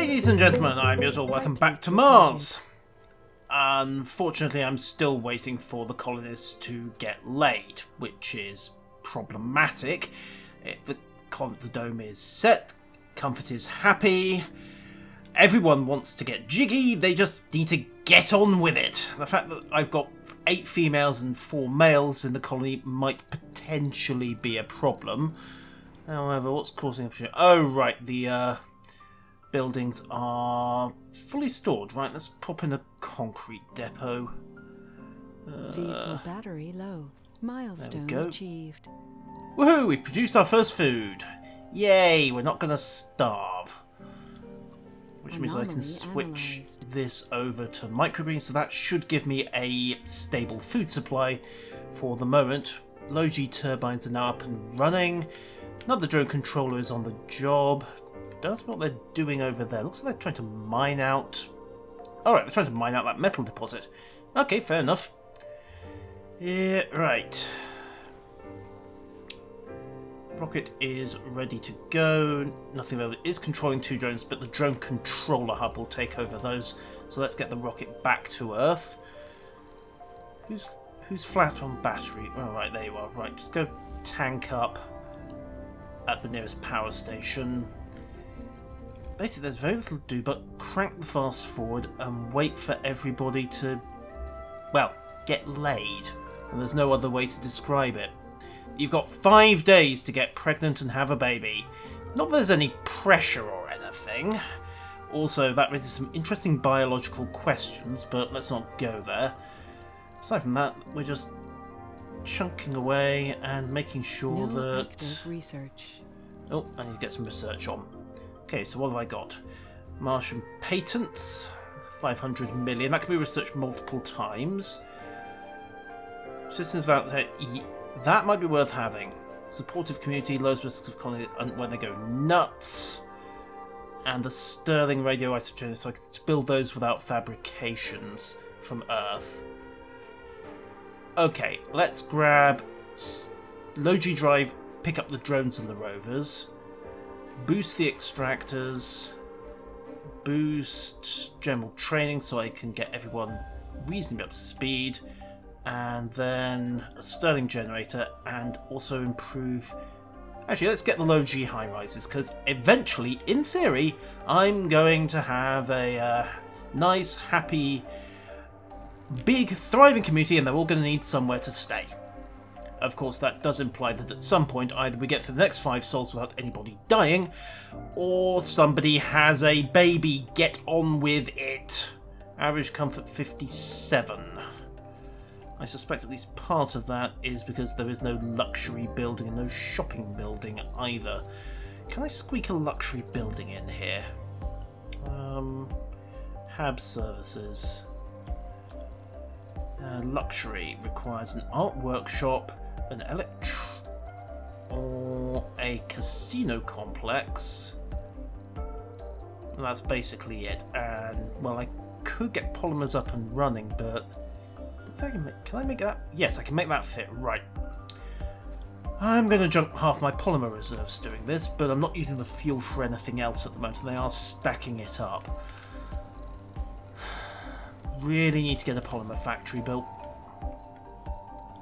Ladies and gentlemen, I'm yours all. Welcome back to Mars. Unfortunately, I'm still waiting for the colonists to get laid, which is problematic. The dome is set, Comfort is happy, everyone wants to get jiggy, they just need to get on with it. The fact that I've got 8 females and 4 males in the colony might potentially be a problem. However, what's causing it? Oh, right, the buildings are fully stored. Right, let's pop in a concrete depot. Vehicle battery low. Milestone achieved. Woohoo! We've produced our first food. Yay! We're not going to starve. Which means I can switch this over to microgreens, so that should give me a stable food supply for the moment. Low-G turbines are now up and running. Another drone controller is on the job. That's what they're doing over there. Looks like they're trying to mine out... Alright, they're trying to mine out that metal deposit. Okay, fair enough. Yeah, right. Rocket is ready to go. Nothing over is controlling 2 drones, but the drone controller hub will take over those. So let's get the rocket back to Earth. Who's flat on battery? Oh, right, there you are. Right, just go tank up at the nearest power station. Basically, there's very little to do but crank the fast forward and wait for everybody to, well, get laid. And there's no other way to describe it. You've got 5 days to get pregnant and have a baby. Not that there's any pressure or anything. Also, that raises some interesting biological questions, but let's not go there. Aside from that, we're just chunking away and making sure that... active research. Oh, I need to get some research on. Okay, so what have I got? Martian patents, 500 million. That can be researched multiple times. Systems that might be worth having. Supportive community, lowest risks of colony when they go nuts. And the Sterling radioisotope, so I can build those without fabrications from Earth. Okay, let's grab low-G drive, pick up the drones and the rovers. Boost the extractors, boost general training so I can get everyone reasonably up to speed, and then a Sterling generator, and also improve... Actually, let's get the low-G high-rises, because eventually, in theory, I'm going to have a nice, happy, big, thriving community, and they're all going to need somewhere to stay. Of course, that does imply that at some point either we get through the next 5 sols without anybody dying, or somebody has a baby. Get on with it. Average comfort 57. I suspect at least part of that is because there is no luxury building and no shopping building either. Can I squeak a luxury building in here? Hab services. Luxury requires an art workshop, an or a casino complex. And that's basically it. And, well, I could get polymers up and running, but... Can I make that? Yes, I can make that fit. Right. I'm going to jump half my polymer reserves doing this, but I'm not using the fuel for anything else at the moment. They are stacking it up. Really need to get a polymer factory built.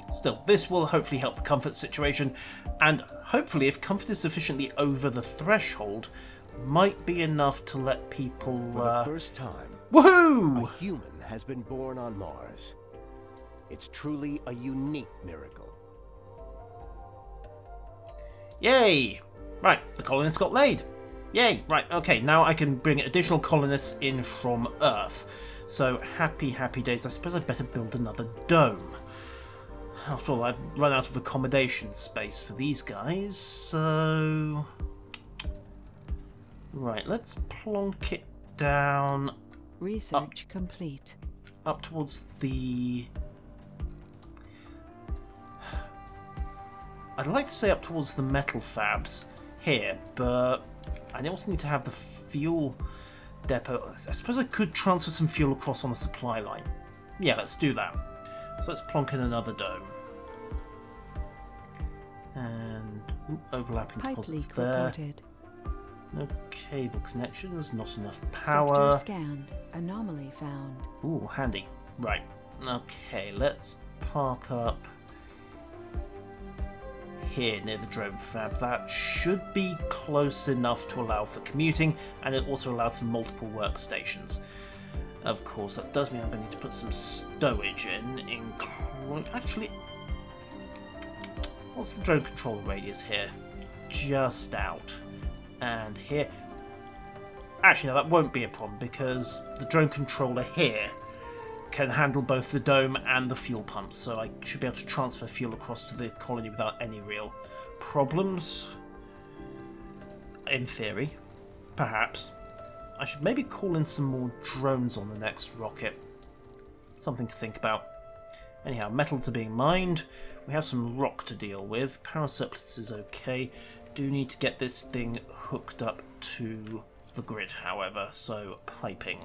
Still, this will hopefully help the comfort situation, and hopefully if comfort is sufficiently over the threshold, might be enough to let people... For the first time, woohoo! A human has been born on Mars. It's truly a unique miracle. Yay! Right, the colonists got laid. Yay! Right, okay, now I can bring additional colonists in from Earth. So, happy, happy days. I suppose I'd better build another dome. After all, I've run out of accommodation space for these guys, so... Right, let's plonk it down... Research complete. Up towards the... I'd like to say up towards the metal fabs here, but I also need to have the fuel depot. I suppose I could transfer some fuel across on the supply line. Yeah, let's do that. So let's plonk in another dome. And overlapping Pipe deposits leak there. reported. No cable connections, not enough power. Sector scanned. Anomaly found. Ooh, handy. Right. Okay, let's park up here near the drone fab. That should be close enough to allow for commuting, and it also allows for multiple workstations. Of course, that does mean I'm going to need to put some stowage in. Actually, what's the drone control radius here? Just out. And here. Actually, no, that won't be a problem because the drone controller here can handle both the dome and the fuel pumps, so I should be able to transfer fuel across to the colony without any real problems. In theory. Perhaps. I should maybe call in some more drones on the next rocket. Something to think about. Anyhow, metals are being mined. We have some rock to deal with. Power surplus is okay. Do need to get this thing hooked up to the grid, however, so piping.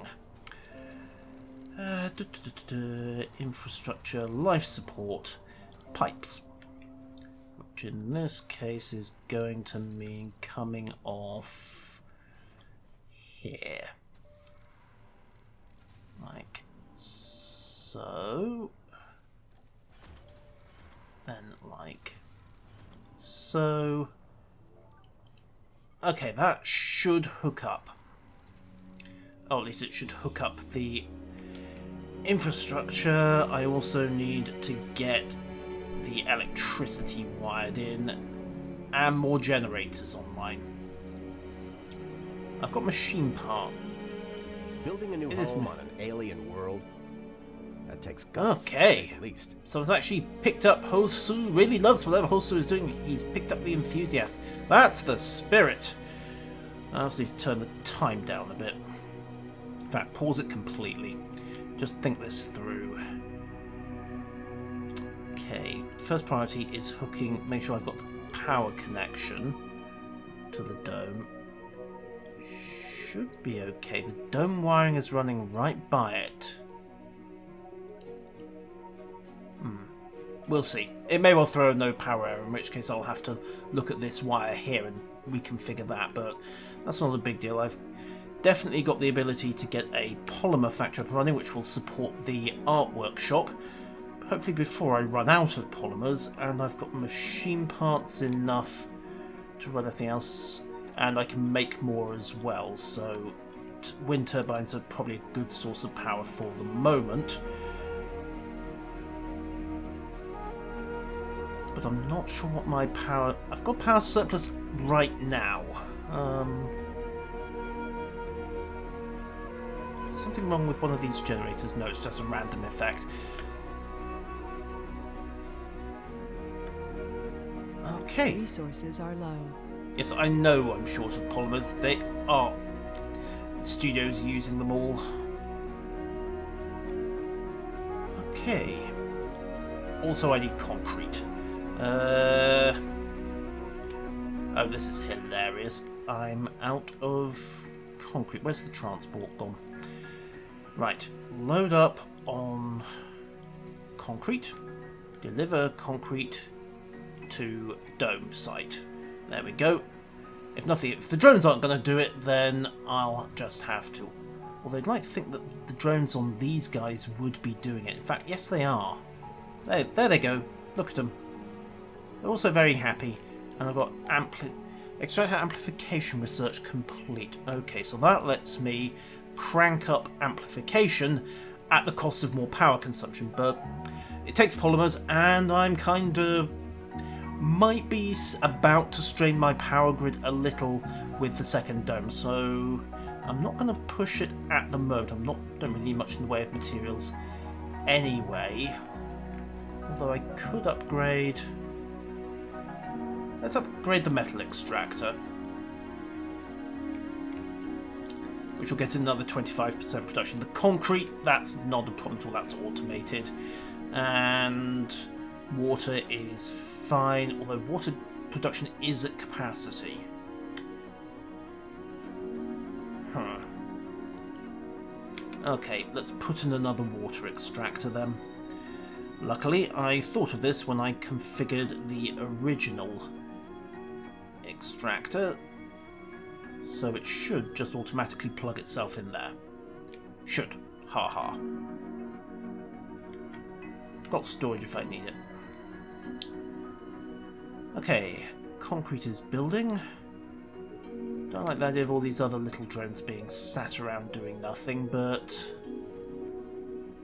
Infrastructure, life support, pipes. Which in this case is going to mean coming off here. Like so. Then like so. Okay, that should hook up. Or at least it should hook up the infrastructure. I also need to get the electricity wired in and more generators online. I've got machine part. Building a new home on an alien world, that takes guts, to say okay, the least. Someone's actually picked up Hosu, really loves whatever Hosu is doing. He's picked up the enthusiast. That's the spirit. I also need to turn the time down a bit. In fact, pause it completely. Just think this through. Okay, first priority is hooking, make sure I've got the power connection to the dome. Should be okay. The dome wiring is running right by it. We'll see. It may well throw a no power error, in which case I'll have to look at this wire here and reconfigure that, but that's not a big deal. I've definitely got the ability to get a polymer factory up and running, which will support the art workshop, hopefully before I run out of polymers, and I've got machine parts enough to run everything else, and I can make more as well, so wind turbines are probably a good source of power for the moment. But I'm not sure what my power... I've got power surplus right now. Is there something wrong with one of these generators? No, it's just a random effect. Okay. Resources are low. Yes, I know I'm short of polymers. They are. The studio's using them all. Okay. Also, I need concrete. Oh, this is hilarious. I'm out of concrete. Where's the transport gone? Right. Load up on concrete. Deliver concrete to dome site. There we go. If the drones aren't going to do it, then I'll just have to. Although I'd like to think that the drones on these guys would be doing it. In fact, yes, they are. There they go. Look at them. They're also very happy. And I've got extractor amplification research complete. Okay, so that lets me crank up amplification at the cost of more power consumption. But it takes polymers, and I'm kind of... might be about to strain my power grid a little with the second dome, so I'm not going to push it at the moment. Don't really need much in the way of materials anyway. Although I could upgrade... Let's upgrade the metal extractor, which will get another 25% production. The concrete, that's not a problem at all, that's automated. And water is fine, although water production is at capacity. Okay, let's put in another water extractor then. Luckily, I thought of this when I configured the original extractor. so it should just automatically plug itself in there. Should. Ha ha. Got storage if I need it. Okay, concrete is building. Don't like the idea of all these other little drones being sat around doing nothing, but...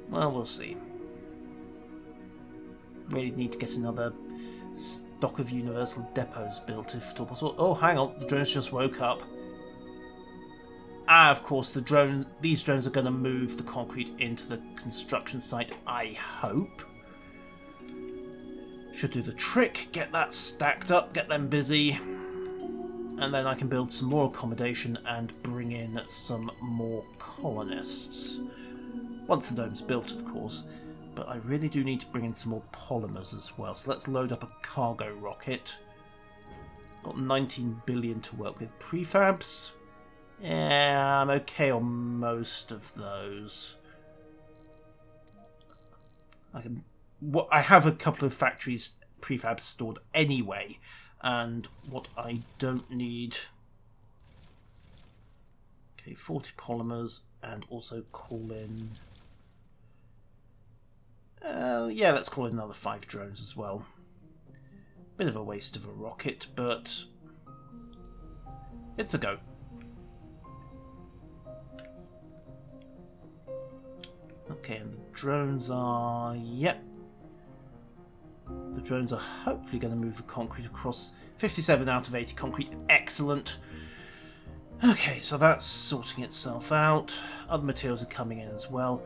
well, we'll see. Really need to get another stock of universal depots built if at all possible. Oh, hang on, the drones just woke up. Ah, of course, these drones are going to move the concrete into the construction site, I hope. Should do the trick, get that stacked up, get them busy, and then I can build some more accommodation and bring in some more colonists. Once the dome's built, of course, but I really do need to bring in some more polymers as well, so let's load up a cargo rocket. Got 19 billion to work with. Prefabs? Yeah, I'm okay on most of those. I have a couple of factories prefabs stored anyway, and what I don't need... okay, 40 polymers, and also call in... yeah, let's call in another 5 drones as well. Bit of a waste of a rocket, but it's a go. Okay, and the drones are... yep. The drones are hopefully going to move the concrete across. 57 out of 80 concrete. Excellent. Okay, so that's sorting itself out. Other materials are coming in as well.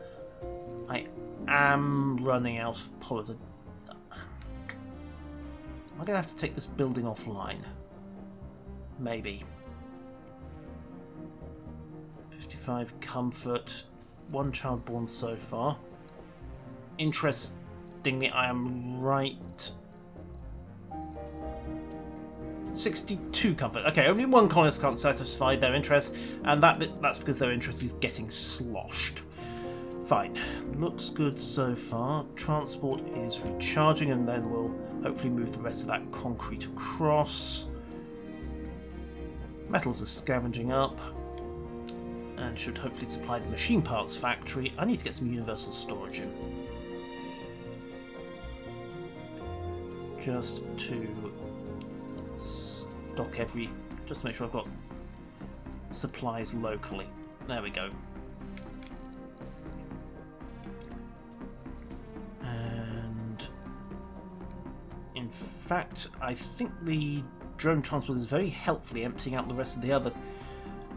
I am running out of polymers. Am I going to have to take this building offline? Maybe. 55 comfort. 1 child born so far. Interestingly, I am right. 62 comfort. Okay, only 1 colonist can't satisfy their interest, and that's because their interest is getting sloshed. Fine. Looks good so far. Transport is recharging, and then we'll hopefully move the rest of that concrete across. Metals are scavenging up, and should hopefully supply the machine parts factory. I need to get some universal storage in. Just to stock just to make sure I've got supplies locally. There we go. And in fact, I think the drone transport is very helpfully emptying out the rest of the other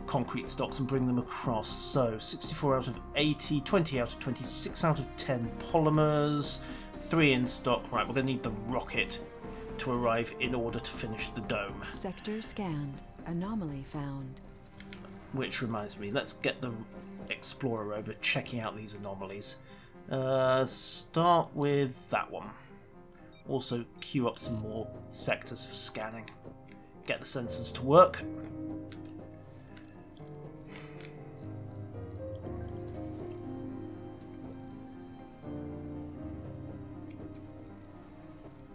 concrete stocks and bring them across. So 64 out of 80, 20 out of 26 out of 10 polymers, 3 in stock. Right, we're going to need the rocket to arrive in order to finish the dome. Sector scanned. Anomaly found. Which reminds me, let's get the Explorer over checking out these anomalies. Start with that one. Also queue up some more sectors for scanning. Get the sensors to work.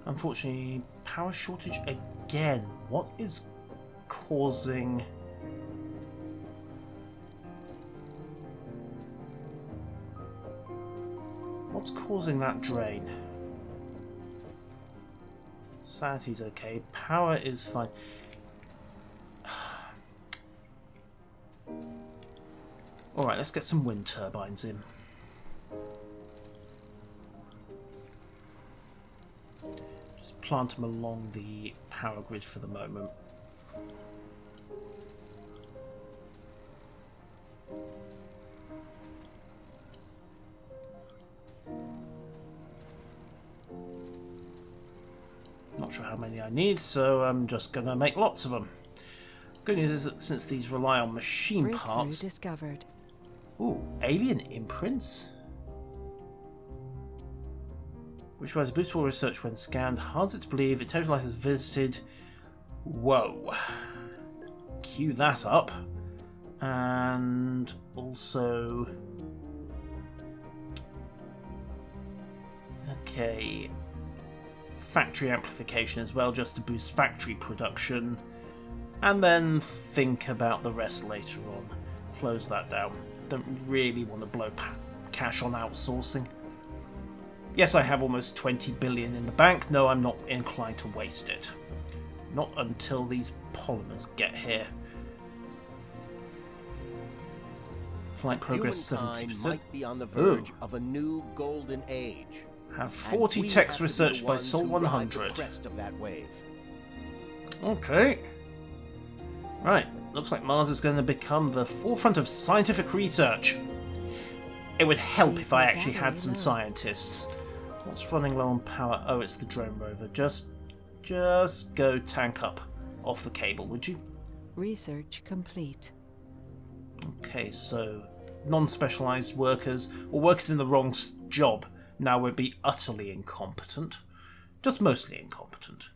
Unfortunately, power shortage again. What is causing... what's causing that drain? Sanity's okay. Power is fine. Alright, let's get some wind turbines in. Just plant them along the power grid for the moment. Not sure how many I need, so I'm just going to make lots of them. Good news is that since these rely on machine parts... discovered. Ooh, alien imprints? Which provides a boost for research when scanned. Hard to believe Intelligent Life has visited... Whoa. Cue that up. And also... okay. Factory amplification as well, just to boost factory production. and then think about the rest later on. Close that down. Don't really want to blow cash on outsourcing. Yes, I have almost 20 billion in the bank. No, I'm not inclined to waste it. Not until these polymers get here. Flight progress 70%. Might be on the verge of a new golden age. Have 40 techs researched by Sol 100. Of that wave. Okay. Right. Looks like Mars is going to become the forefront of scientific research. It would help if I actually had some scientists. What's running low on power? Oh, it's the drone rover. Just go tank up off the cable, would you? Research complete. Okay, so non-specialized workers, or workers in the wrong job, now would be utterly incompetent. Just mostly incompetent.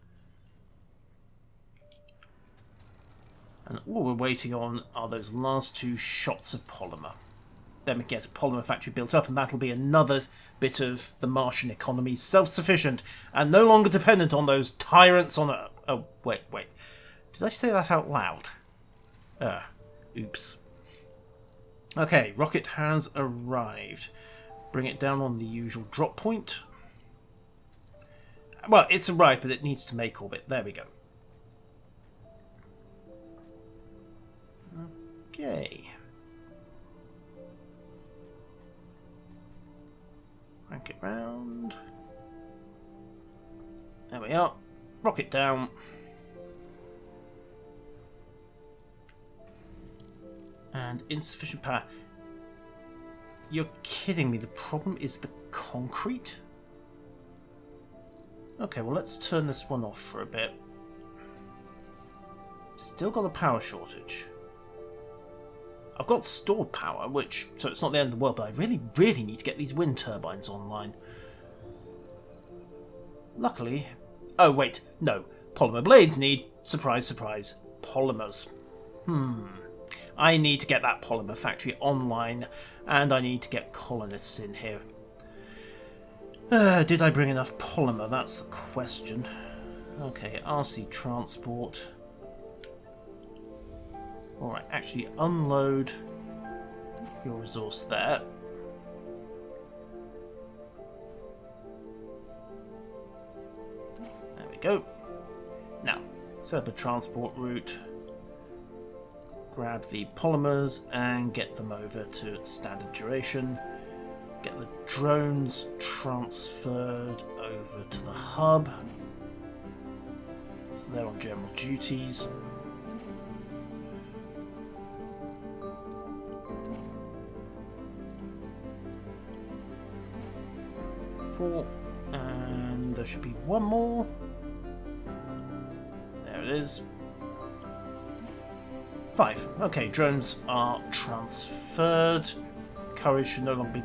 And all we're waiting on are those last 2 shots of polymer. Then we get a polymer factory built up, and that'll be another bit of the Martian economy, self-sufficient and no longer dependent on those tyrants on a... Oh, wait. Did I say that out loud? Oops. Okay, rocket has arrived. Bring it down on the usual drop point. Well, it's arrived, but it needs to make orbit. There we go. Okay. Crank it round. There we are. Rocket down. And insufficient power. You're kidding me. The problem is the concrete? Okay, well, let's turn this one off for a bit. Still got a power shortage. I've got stored power, so it's not the end of the world, but I really, really need to get these wind turbines online. Luckily... Oh, wait, no. Polymer blades need, surprise, surprise, polymers. I need to get that polymer factory online, and I need to get colonists in here. Did I bring enough polymer? That's the question. Okay, RC transport. Alright, actually unload your resource there. There we go. Now, set up a transport route. Grab the polymers and get them over to standard duration. Get the drones transferred over to the hub. So they're on general duties. And there should be one more. There it is. 5. Okay, drones are transferred. Courage should no longer be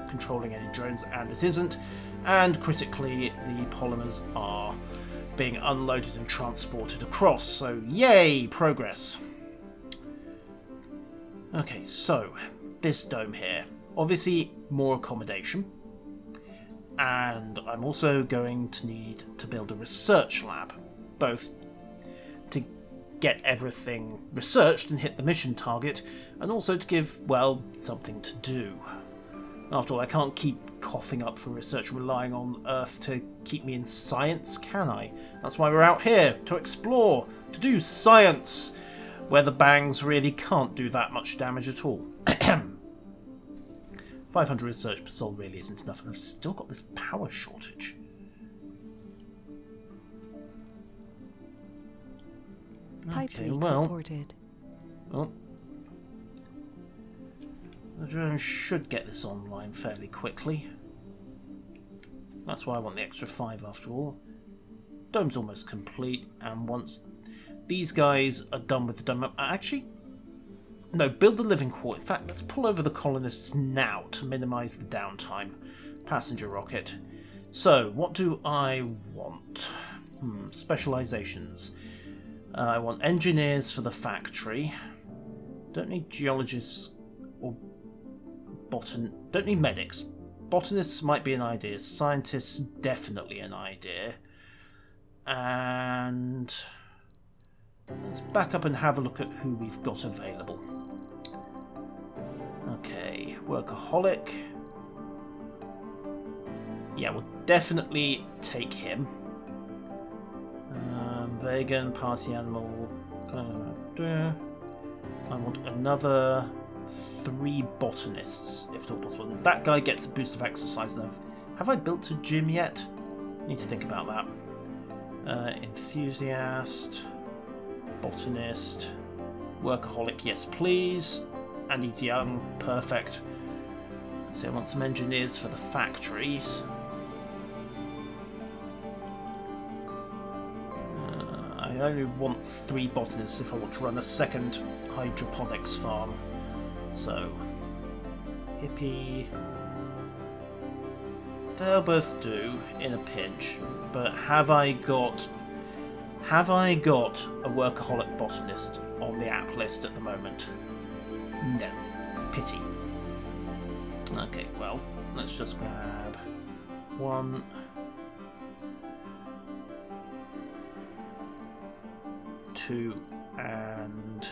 controlling any drones, and it isn't. And critically, the polymers are being unloaded and transported across. So, yay, progress. Okay, so this dome here. Obviously, more accommodation. And I'm also going to need to build a research lab, both to get everything researched and hit the mission target, and also to give, well, something to do. After all, I can't keep coughing up for research relying on Earth to keep me in science, can I? That's why we're out here, to explore, to do science, where the bangs really can't do that much damage at all. 500 research per sol really isn't enough, and I've still got this power shortage. Okay, well, the drone should get this online fairly quickly. That's why I want the extra 5 after all. Dome's almost complete, and once these guys are done with the dome, actually, no, build the living quarter. In fact, let's pull over the colonists now to minimise the downtime. Passenger rocket. So, what do I want? Specialisations. I want engineers for the factory. Don't need geologists or don't need medics. Botanists might be an idea. Scientists, definitely an idea. And let's back up and have a look at who we've got available. Okay, workaholic. Yeah, we'll definitely take him. Vegan, party animal. I want another 3 botanists, if at all possible. That guy gets a boost of exercise though. Have I built a gym yet? Need to think about that. Enthusiast, botanist, workaholic, yes please. And he's young, perfect. So I want some engineers for the factories. I only want 3 botanists if I want to run a second hydroponics farm. So, hippie. They'll both do in a pinch. But have I got a workaholic botanist on the app list at the moment? No. Pity. Okay, well, let's just grab 1. 2 and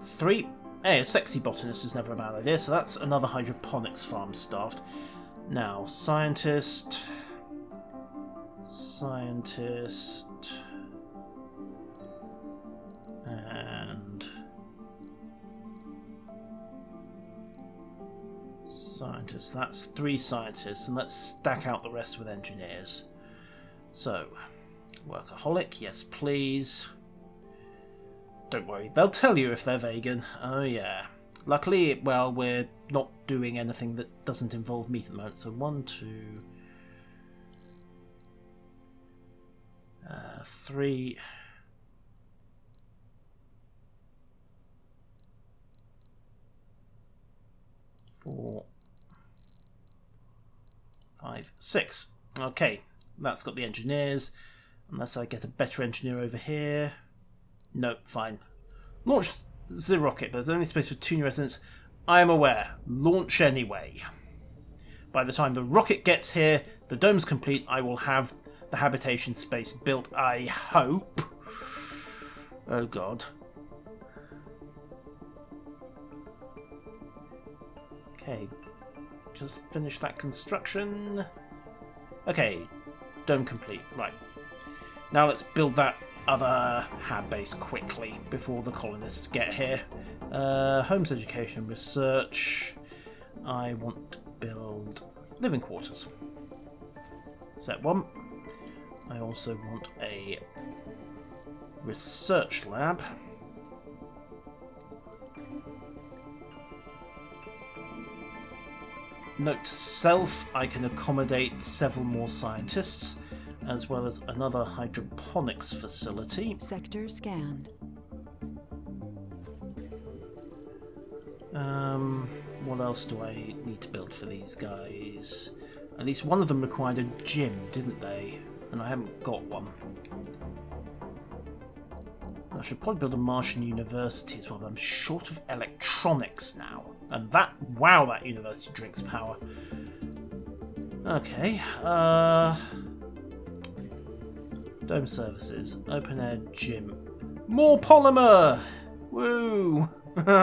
3. Hey, a sexy botanist is never a bad idea, so that's another hydroponics farm staffed. Now, scientist, and scientist. That's 3 scientists, and let's stack out the rest with engineers. So, workaholic, yes please. Don't worry, they'll tell you if they're vegan. Oh yeah. Luckily, well, we're not doing anything that doesn't involve meat at the moment. So 1, 2, 3. 4, 5, 6. Okay, that's got the engineers. Unless I get a better engineer over here. Nope, fine. Launch the rocket, but there's only space for 2 new residents. I am aware. Launch anyway. By the time the rocket gets here, the dome's complete, I will have the habitation space built, I hope. Oh god. Okay. Just finish that construction. Okay. Dome complete. Right. Now let's build that other hab base quickly before the colonists get here. Homes, education, research. I want to build living quarters. Set 1. I also want a research lab. Note to self, I can accommodate several more scientists, as well as another hydroponics facility. Sector scanned. What else do I need to build for these guys? At least one of them required a gym, didn't they? And I haven't got one. I should probably build a Martian university as well, but I'm short of electronics now. And that, wow, that university drinks power. Okay, dome services, open air gym. More polymer! Woo! Why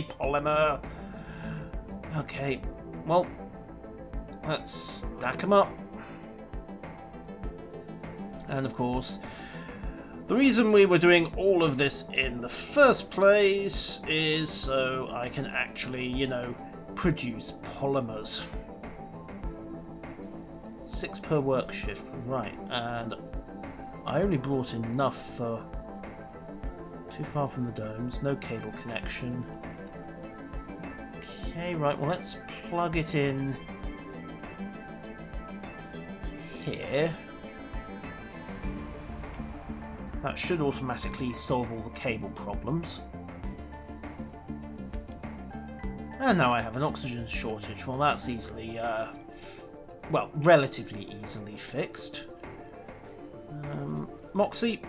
polymer? Okay, well, let's stack them up. And of course, the reason we were doing all of this in the first place is so I can actually, you know, produce polymers. 6 per work shift, right, and I only brought enough for too far from the domes, no cable connection. Okay, right, well let's plug it in here. That should automatically solve all the cable problems. And now I have an oxygen shortage. Well, that's easily, well, relatively easily fixed. Moxie.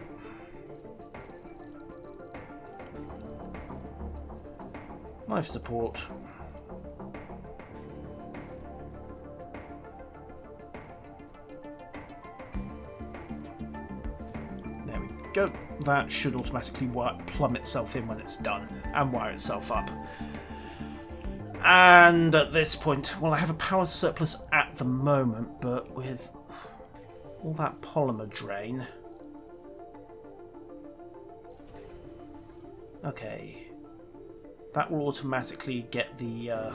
Life support. go. That should automatically plumb itself in when it's done and wire itself up. And at this point, well, I have a power surplus at the moment, but with all that polymer drain... Okay. That will automatically get the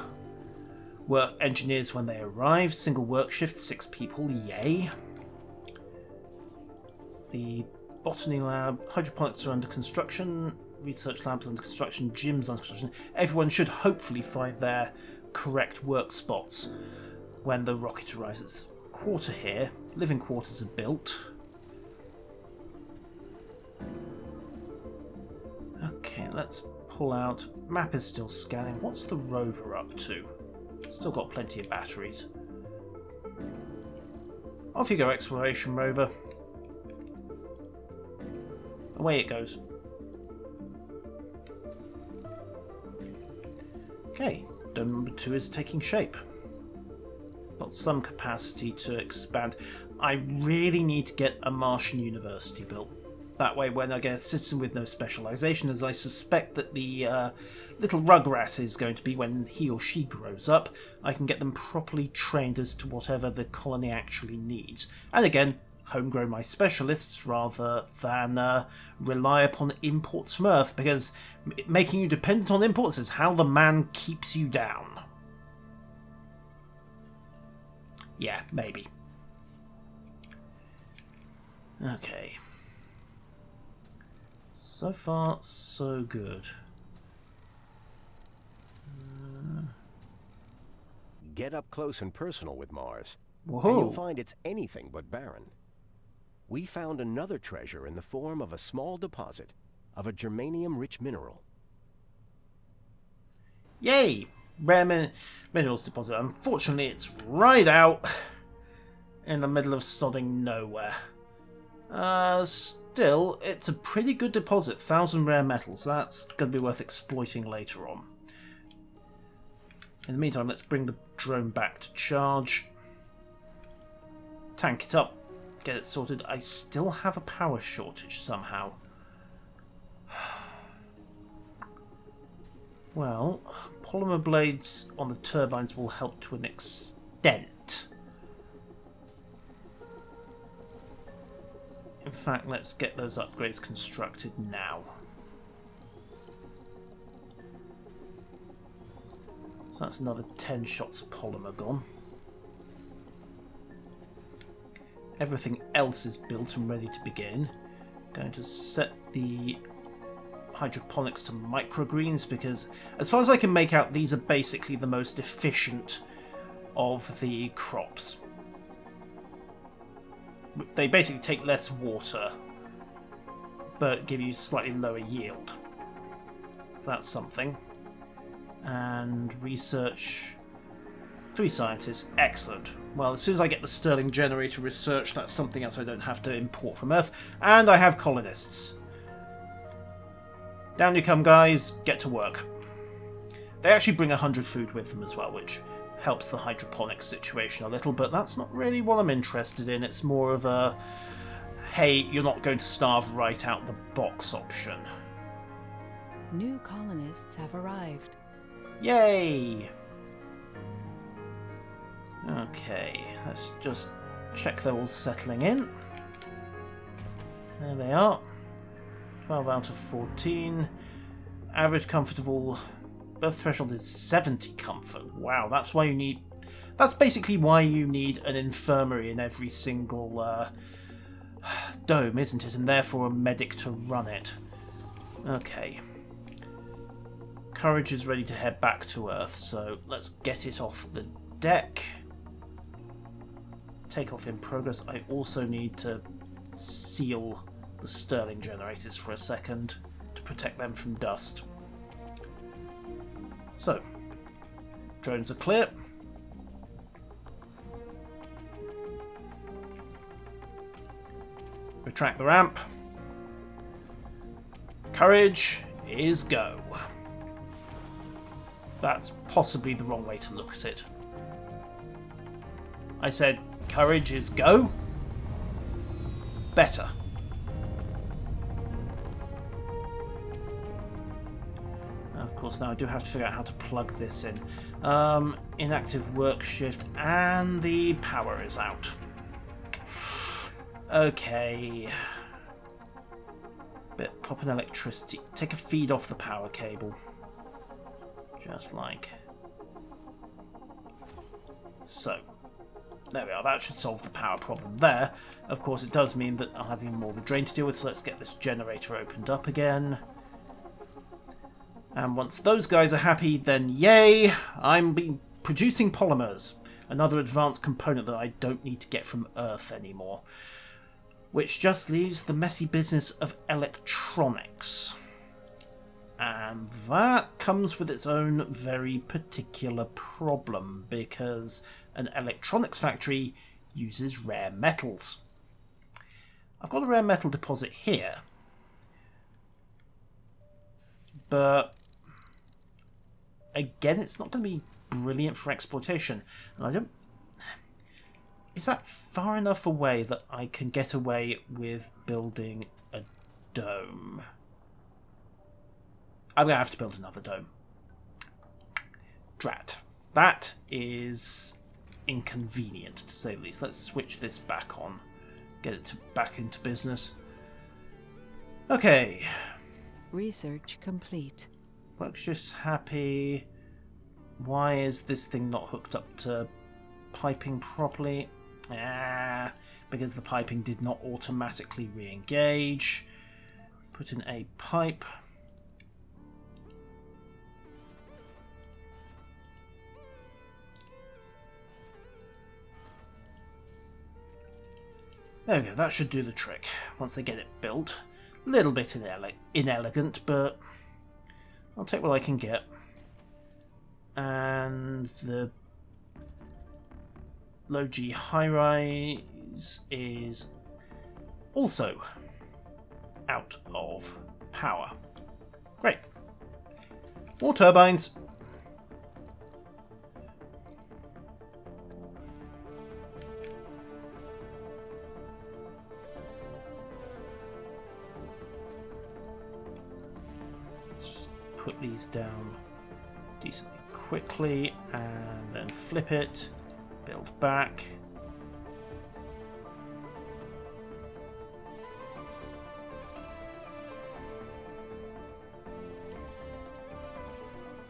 work engineers when they arrive. Single work shift, 6 people, yay. The botany lab, hydroponics are under construction, research labs under construction, gyms under construction. Everyone should hopefully find their correct work spots when the rocket arrives. It's quarter here. Living quarters are built. Okay, let's pull out. Map is still scanning. What's the rover up to? Still got plenty of batteries. Off you go, exploration rover. Away it goes. Okay, dome number 2 is taking shape. Got some capacity to expand. I really need to get a Martian university built. That way, when I get a citizen with no specialisation, as I suspect that the little rugrat is going to be when he or she grows up, I can get them properly trained as to whatever the colony actually needs. And again, homegrown my specialists rather than rely upon imports from Earth, because making you dependent on imports is how the man keeps you down. Yeah, maybe. Okay. So far, so good. Get up close and personal with Mars, Whoa. and you'll find it's anything but barren. We found another treasure in the form of a small deposit of a germanium-rich mineral. Yay! Rare minerals deposit. Unfortunately, it's right out in the middle of sodding nowhere. Still, it's a pretty good deposit. 1,000 rare metals. That's going to be worth exploiting later on. In the meantime, let's bring the drone back to charge. Tank it up. Get it sorted. I still have a power shortage somehow. Well, polymer blades on the turbines will help to an extent. In fact, let's get those upgrades constructed now. So that's another 10 shots of polymer gone. Everything else is built and ready to begin. Going to set the hydroponics to microgreens because, as far as I can make out, these are basically the most efficient of the crops. They basically take less water, but give you slightly lower yield. So that's something. And research. 3 scientists. Excellent. Well, as soon as I get the Stirling generator research, that's something else I don't have to import from Earth. And I have colonists. Down you come, guys. Get to work. They actually bring 100 food with them as well, which helps the hydroponics situation a little, but that's not really what I'm interested in. It's more of a, hey, you're not going to starve right out the box option. New colonists have arrived. Yay! Okay, let's just check they're all settling in. There they are. 12 out of 14. Average comfortable birth threshold is 70 comfort. Wow, that's why you need... That's basically why you need an infirmary in every single dome, isn't it? And therefore a medic to run it. Okay. Courage is ready to head back to Earth, so let's get it off the deck. Takeoff in progress. I also need to seal the Stirling generators for a second to protect them from dust. So, drones are clear. Retract the ramp. Courage is go. That's possibly the wrong way to look at it. I said courage is go. Better. course, now I do have to figure out how to plug this in. Inactive work shift, and the power is out. Okay. Pop an electricity. Take a feed off the power cable. Just like so. There we are. That should solve the power problem there. Of course, it does mean that I'll have even more of a drain to deal with, so let's get this generator opened up again. And once those guys are happy, then yay! I'm producing polymers. Another advanced component that I don't need to get from Earth anymore. Which just leaves the messy business of electronics. And that comes with its own very particular problem, because an electronics factory uses rare metals. I've got a rare metal deposit here, but again, it's not going to be brilliant for exploitation. And I don't... Is that far enough away that I can get away with building a dome? I'm going to have to build another dome. Drat. That is inconvenient, to say the least. Let's switch this back on. Get it back into business. Okay. Research complete. Workshift's happy. Why is this thing not hooked up to piping properly? Because the piping did not automatically re-engage. Put in a pipe. There we go, that should do the trick once they get it built. A little bit inelegant, but I'll take what I can get. And the low G high-rise is also out of power. Great. More turbines. Put these down decently quickly and then flip it, build back.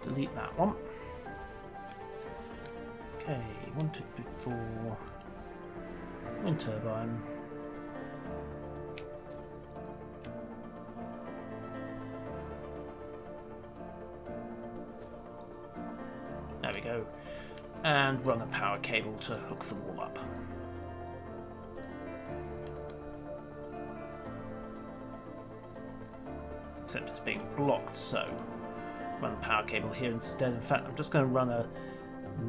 Delete that one. Okay, 1, 2, 3, 4. Wind turbine. There we go. And run a power cable to hook them all up. Except it's being blocked, so run a power cable here instead. In fact, I'm just going to run a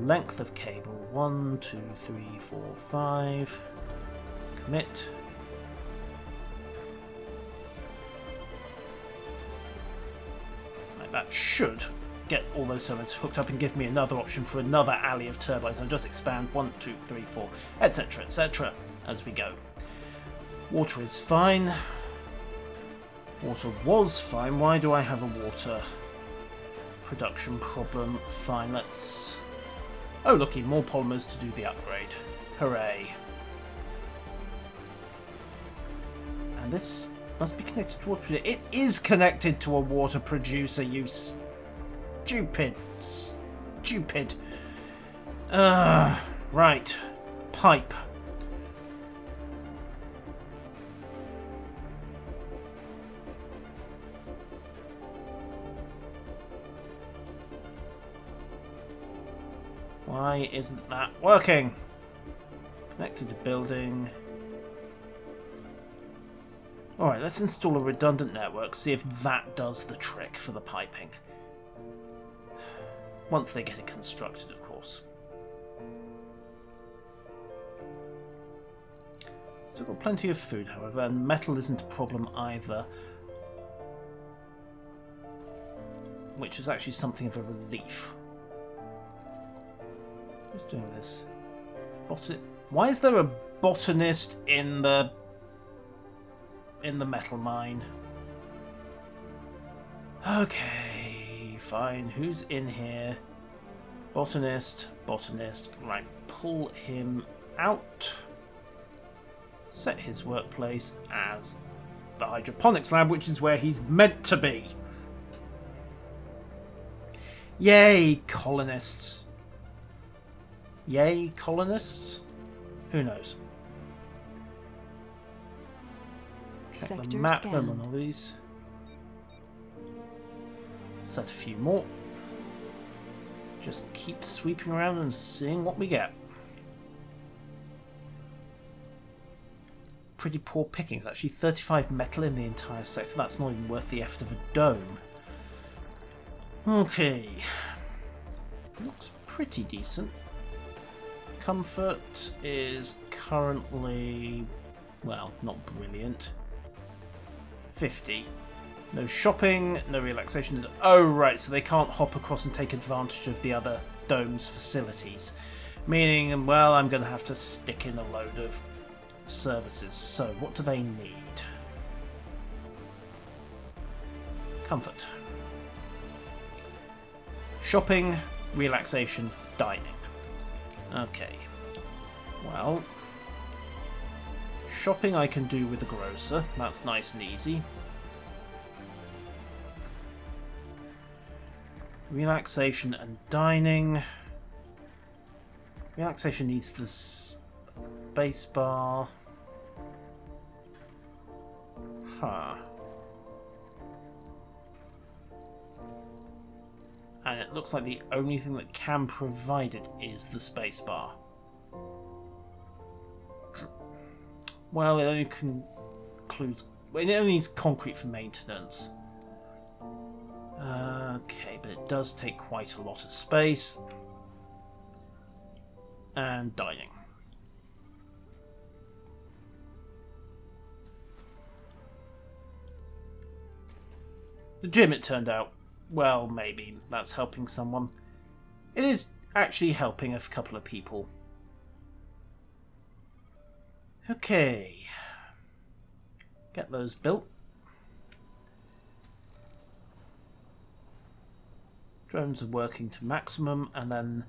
length of cable. 1, 2, 3, 4, 5. Commit. Like that should get all those turbines hooked up and give me another option for another alley of turbines. I'll just expand 1, 2, 3, 4, etc., as we go. Water is fine. Water was fine. Why do I have a water production problem? Fine, let's... Oh, looky, more polymers to do the upgrade. Hooray. And this must be connected to water. It is connected to a water producer, you stupid. Right. Pipe. Why isn't that working? Connected to building. Alright, let's install a redundant network, see if that does the trick for the piping. Once they get it constructed, of course. Still got plenty of food, however, and metal isn't a problem either. Which is actually something of a relief. Who's doing this? Why is there a botanist in the metal mine? Okay, fine. Who's in here? Botanist, botanist. Right, pull him out. Set his workplace as the hydroponics lab, which is where he's meant to be. Yay, colonists. Yay, colonists? Who knows? Check Sector the map. scanned. No more of these. Set a few more. Just keep sweeping around and seeing what we get. Pretty poor pickings, actually. 35 metal in the entire sector. That's not even worth the effort of a dome. Okay. Looks pretty decent. Comfort is currently, well, not brilliant. 50. No shopping, no relaxation. Oh, right, so they can't hop across and take advantage of the other dome's facilities. Meaning, well, I'm going to have to stick in a load of services. So, what do they need? Comfort. Shopping, relaxation, dining. Okay. Well, shopping I can do with the grocer. That's nice and easy. Relaxation and dining. Relaxation needs the space bar. Huh. And it looks like the only thing that can provide it is the space bar. Well, it only includes... It only needs concrete for maintenance. Okay, but it does take quite a lot of space. And dining. The gym, it turned out. Well, maybe that's helping someone. It is actually helping a couple of people. Okay. Get those built. Drones are working to maximum, and then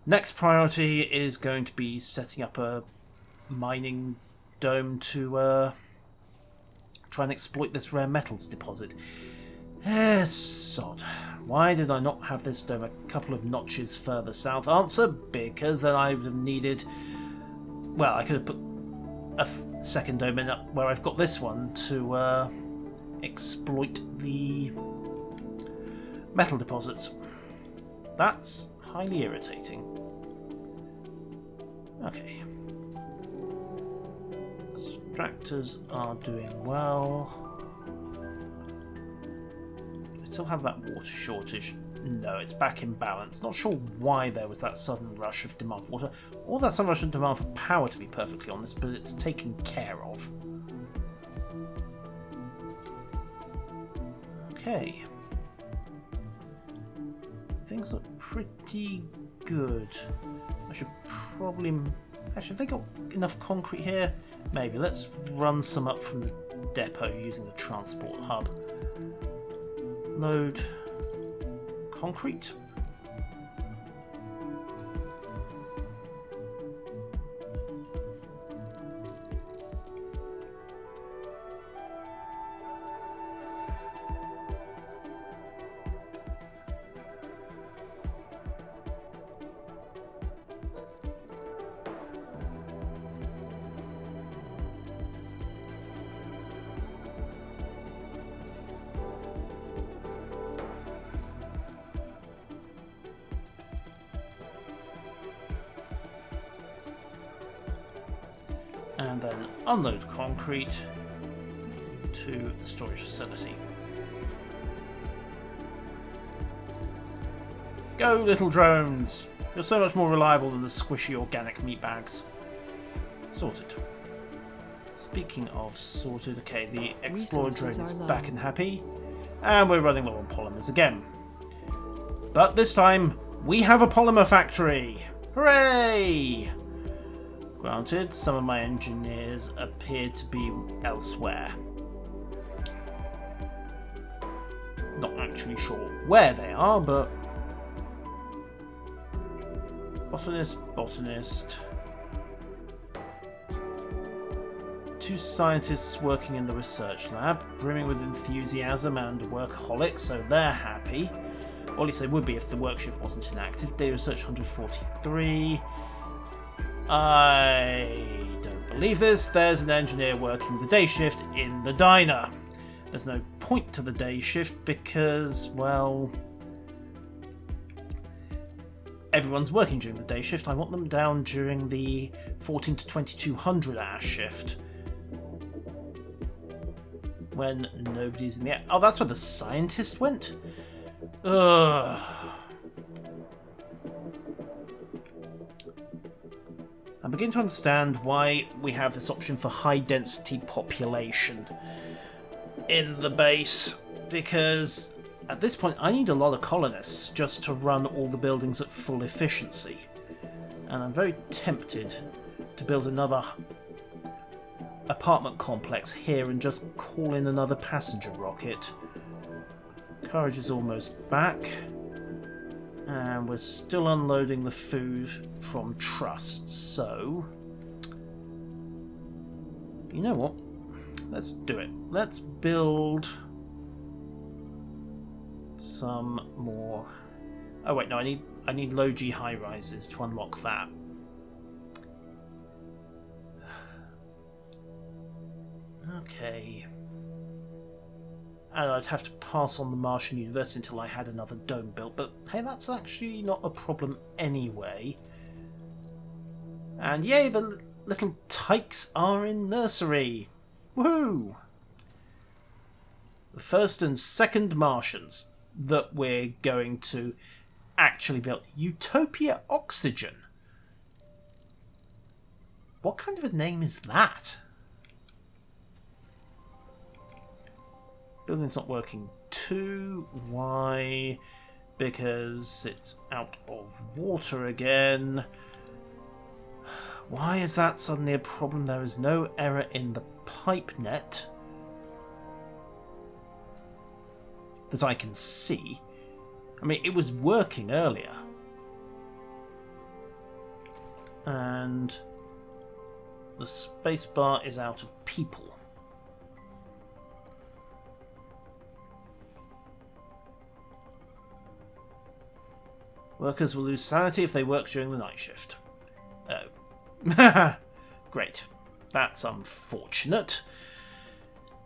next priority is going to be setting up a mining dome to try and exploit this rare metals deposit. Sod. Why did I not have this dome a couple of notches further south? Answer, because then I would have needed... Well, I could have put a second dome in up where I've got this one to exploit the metal deposits. That's highly irritating. Okay. Extractors are doing well. Still have that water shortage. No, it's back in balance. Not sure why there was that sudden rush of demand for water, or that sudden rush of demand for power, to be perfectly honest, but it's taken care of. Okay. Things look pretty good. I should probably... Actually, have they got enough concrete here? Maybe. Let's run some up from the depot using the transport hub. Load concrete. And then unload concrete to the storage facility. Go, little drones! You're so much more reliable than the squishy organic meat bags. Sorted. Speaking of sorted, okay, the Explorer drone is back and happy, and we're running low on polymers again. But this time, we have a polymer factory! Hooray! Granted, some of my engineers appear to be elsewhere. Not actually sure where they are, but... Botanist. 2 scientists working in the research lab, brimming with enthusiasm and workaholics, so they're happy. Or at least they would be if the work shift wasn't inactive. Day research 143. I don't believe this. There's an engineer working the day shift in the diner. There's no point to the day shift because, well... everyone's working during the day shift. I want them down during the 14 to 2200 hour shift. When nobody's in the... oh, that's where the scientist went? Ugh. I'm beginning to understand why we have this option for high-density population in the base, because at this point I need a lot of colonists just to run all the buildings at full efficiency. And I'm very tempted to build another apartment complex here and just call in another passenger rocket. Courage is almost back, and we're still unloading the food from Trust, so you know what, let's do it. Let's build some more... oh wait, no, I need low G high rises to unlock that. Okay. And I'd have to pass on the Martian University until I had another dome built, but hey, that's actually not a problem anyway. And yay, the little tykes are in nursery! Woohoo! The first and second Martians that we're going to actually build. Utopia Oxygen! What kind of a name is that? Building's not working too. Why? Because it's out of water again. Why is that suddenly a problem? There is no error in the pipe net that I can see. I mean, it was working earlier. And the spacebar is out of people. Workers will lose sanity if they work during the night shift. Oh. Great. That's unfortunate.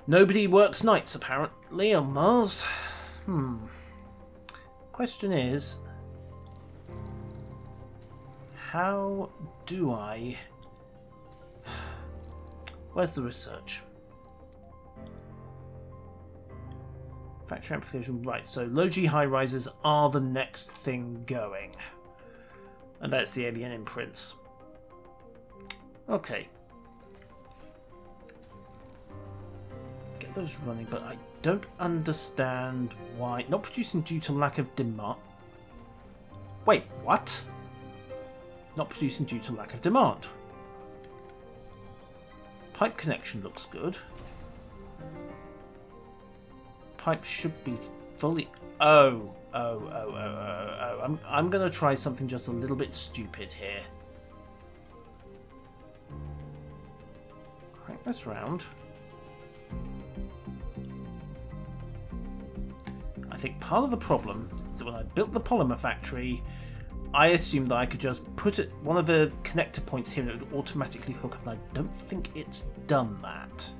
Nobody works nights, apparently, on Mars. Question is... how do I... where's the research? Factory amplification, right, so low G high rises are the next thing going. And that's the alien imprints. Okay. Get those running, but I don't understand why. Not producing due to lack of demand. Wait, what? Not producing due to lack of demand. Pipe connection looks good. Pipe should be fully... Oh. I'm going to try something just a little bit stupid here. Crank this round. I think part of the problem is that when I built the polymer factory, I assumed that I could just put it one of the connector points here and it would automatically hook up, and I don't think it's done that.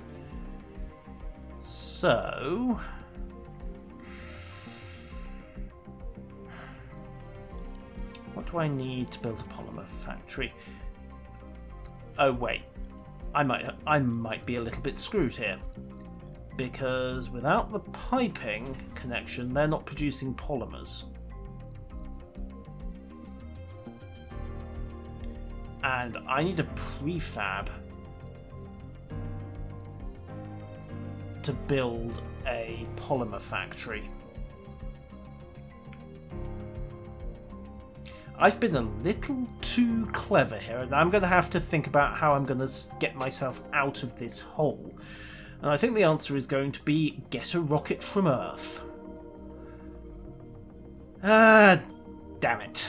So... what do I need to build a polymer factory? Oh wait, I might be a little bit screwed here, because without the piping connection, they're not producing polymers. And I need a prefab to build a polymer factory. I've been a little too clever here, and I'm going to have to think about how I'm going to get myself out of this hole. And I think the answer is going to be get a rocket from Earth. Damn it.